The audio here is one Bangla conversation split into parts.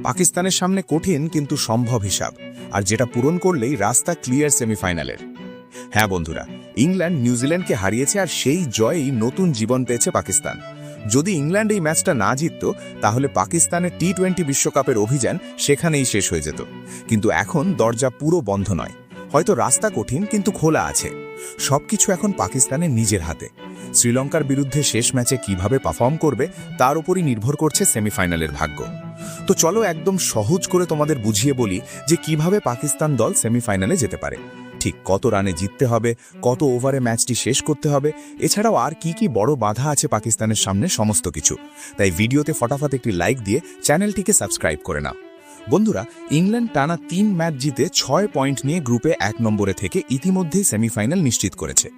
পাকিস্তানের সামনে কঠিন কিন্তু সম্ভব হিসাব, আর যেটা পূরণ করলেই রাস্তা ক্লিয়ার সেমিফাইনালের। হ্যাঁ বন্ধুরা, ইংল্যান্ড নিউজিল্যান্ডকে হারিয়েছে আর সেই জয়েই নতুন জীবন পেয়েছে পাকিস্তান। যদি ইংল্যান্ড এই ম্যাচটা না জিতত তাহলে পাকিস্তানের টি-20 বিশ্বকাপের অভিযান সেখানেই শেষ হয়ে যেত। কিন্তু এখন দরজা পুরো বন্ধ নয়, হয়তো রাস্তা কঠিন কিন্তু খোলা আছে। সবকিছু এখন পাকিস্তানের নিজের হাতে। শ্রীলঙ্কার বিরুদ্ধে শেষ ম্যাচে কিভাবে পারফর্ম করবে তার উপরই নির্ভর করছে সেমিফাইনালের ভাগ্য। তো চলো একদম সহজ করে তোমাদের বুঝিয়ে বলি যে কিভাবে পাকিস্তান দল সেমিফাইনালে যেতে পারে। ঠিক কত রানে জিততে হবে, কত ওভারে ম্যাচটি শেষ করতে হবে, এছাড়াও আর কি বড় বাধা আছে পাকিস্তানের সামনে, সমস্ত কিছু। তাই ভিডিওতে ফটাফট একটি লাইক দিয়ে চ্যানেলটিকে সাবস্ক্রাইব করে নাও। বন্ধুরা, ইংল্যান্ড টানা 3 ম্যাচ জিতে 6 পয়েন্ট নিয়ে গ্রুপে 1 নম্বরে থেকে ইতিমধ্যেই সেমিফাইনাল নিশ্চিত করেছে।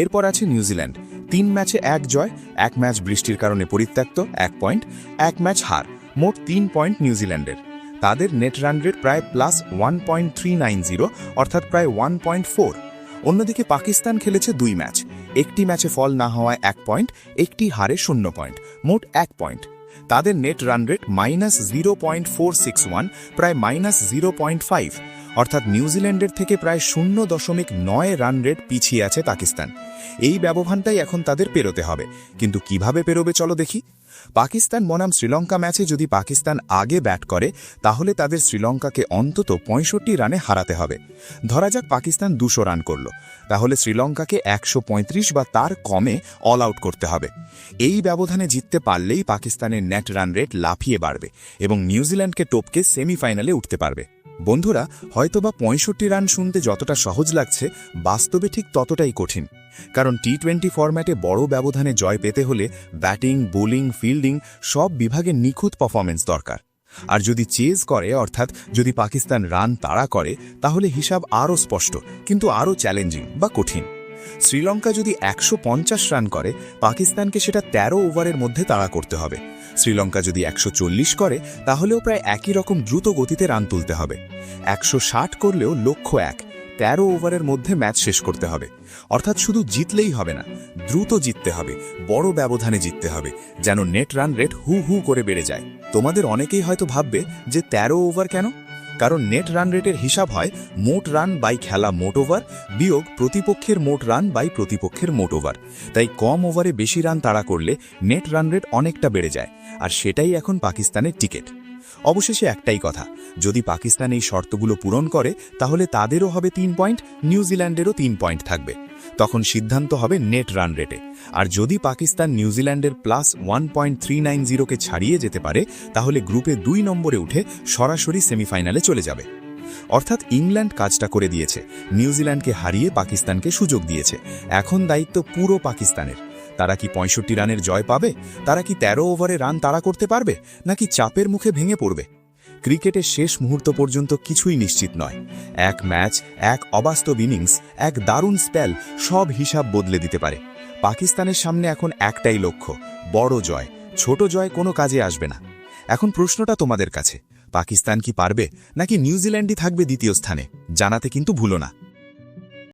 এরপর আছে নিউজিল্যান্ড, 3 ম্যাচে 1 জয়, 1 ম্যাচ বৃষ্টির কারণে পরিত্যক্ত, 1 পয়েন্ট, 1 ম্যাচ হার, মোট 3 পয়েন্ট নিউজিল্যান্ডের। তাদের নেট রান রেট প্রায় +1.390, অর্থাৎ প্রায় 1.4। অন্যদিকে পাকিস্তান খেলেছে 2 ম্যাচ, একটি ম্যাচে ফল না হওয়ায় 1 পয়েন্ট, একটি হারে 0 পয়েন্ট, মোট 1 পয়েন্ট। তাদের নেট রান রেট -0.461, প্রায় -0.5, অর্থাৎ নিউজিল্যান্ডের থেকে প্রায় 0.9 রান রেট পিছিয়ে আছে পাকিস্তান। এই ব্যবধানটাই এখন তাদের পেরোতে হবে, কিন্তু কিভাবে পেরোবে চলো দেখি। পাকিস্তান বনাম শ্রীলঙ্কা ম্যাচে যদি পাকিস্তান আগে ব্যাট করে তাহলে তাদের শ্রীলঙ্কাকে অন্তত 65 রানে হারাতে হবে। ধরা যাক পাকিস্তান 200 রান করল, তাহলে শ্রীলঙ্কাকে 135 বা তার কমে অল আউট করতে হবে। এই ব্যবধানে জিততে পারলেই পাকিস্তানের নেট রান রেট লাফিয়ে বাড়বে এবং নিউজিল্যান্ডকে টপকে সেমিফাইনালে উঠতে পারবে। বন্ধুরা, হয়তোবা 65 রান শুনতে যতটা সহজ লাগছে, বাস্তবে ঠিক ততটাই কঠিন। কারণ টি-20 ফরম্যাটে বড় ব্যবধানে জয় পেতে হলে ব্যাটিং, বোলিং, ফিল্ডিং সব বিভাগে নিখুঁত পারফরম্যান্স দরকার। আর যদি চেজ করে, অর্থাৎ যদি পাকিস্তান রান তাড়া করে, তাহলে হিসাব আরও স্পষ্ট কিন্তু আরও চ্যালেঞ্জিং বা কঠিন। শ্রীলঙ্কা যদি 150 রান করে, পাকিস্তানকে সেটা 13 ওভারের মধ্যে তাড়া করতে হবে। শ্রীলঙ্কা যদি 140 করে, তাহলেও প্রায় একই রকম দ্রুত গতিতে রান তুলতে হবে। 160 করলেও লক্ষ্য 13 ওভারের মধ্যে ম্যাচ শেষ করতে হবে। অর্থাৎ শুধু জিতলেই হবে না, দ্রুত জিততে হবে, বড় ব্যবধানে জিততে হবে, যেন নেট রান রেট হু করে বেড়ে যায়। তোমাদের অনেকেই হয়তো ভাববে যে 13 ওভার কেন? কারণ নেট রান রেটের হিসাব হয় মোট রান বাই খেলা মোট ওভার বিয়োগ প্রতিপক্ষের মোট রান বাই প্রতিপক্ষের মোট ওভার। তাই কম ওভারে বেশি রান তাড়া করলে নেট রান রেট অনেকটা বেড়ে যায়, আর সেটাই এখন পাকিস্তানের টিকেট। অবশেষে একটাই কথা, যদি পাকিস্তান এই শর্তগুলো পূরণ করে তাহলে তাদেরও হবে 3 পয়েন্ট, নিউজিল্যান্ডেরও 3 পয়েন্ট থাকবে। তখন সিদ্ধান্ত হবে নেট রান রেটে। আর যদি পাকিস্তান নিউজিল্যান্ডের +1.390কে ছাড়িয়ে যেতে পারে, তাহলে গ্রুপে 2 নম্বরে উঠে সরাসরি সেমিফাইনালে চলে যাবে। অর্থাৎ ইংল্যান্ড কাজটা করে দিয়েছে, নিউজিল্যান্ডকে হারিয়ে পাকিস্তানকে সুযোগ দিয়েছে। এখন দায়িত্ব পুরো পাকিস্তানের। তারা কি 65 রানের জয় পাবে? তারা কি 13 ওভারে রান তাড়া করতে পারবে, নাকি চাপের মুখে ভেঙে পড়বে? ক্রিকেটের শেষ মুহূর্ত পর্যন্ত কিছুই নিশ্চিত নয়। এক ম্যাচ, এক অবাস্তব ইনিংস, এক দারুণ স্পেল সব হিসাব বদলে দিতে পারে। পাকিস্তানের সামনে এখন একটাই লক্ষ্য, বড় জয়। ছোট জয় কোনো কাজে আসবে না। এখন প্রশ্নটা তোমাদের কাছে, পাকিস্তান কি পারবে, নাকি নিউজিল্যান্ডই থাকবে দ্বিতীয় স্থানে? জানাতে কিন্তু ভুলো না।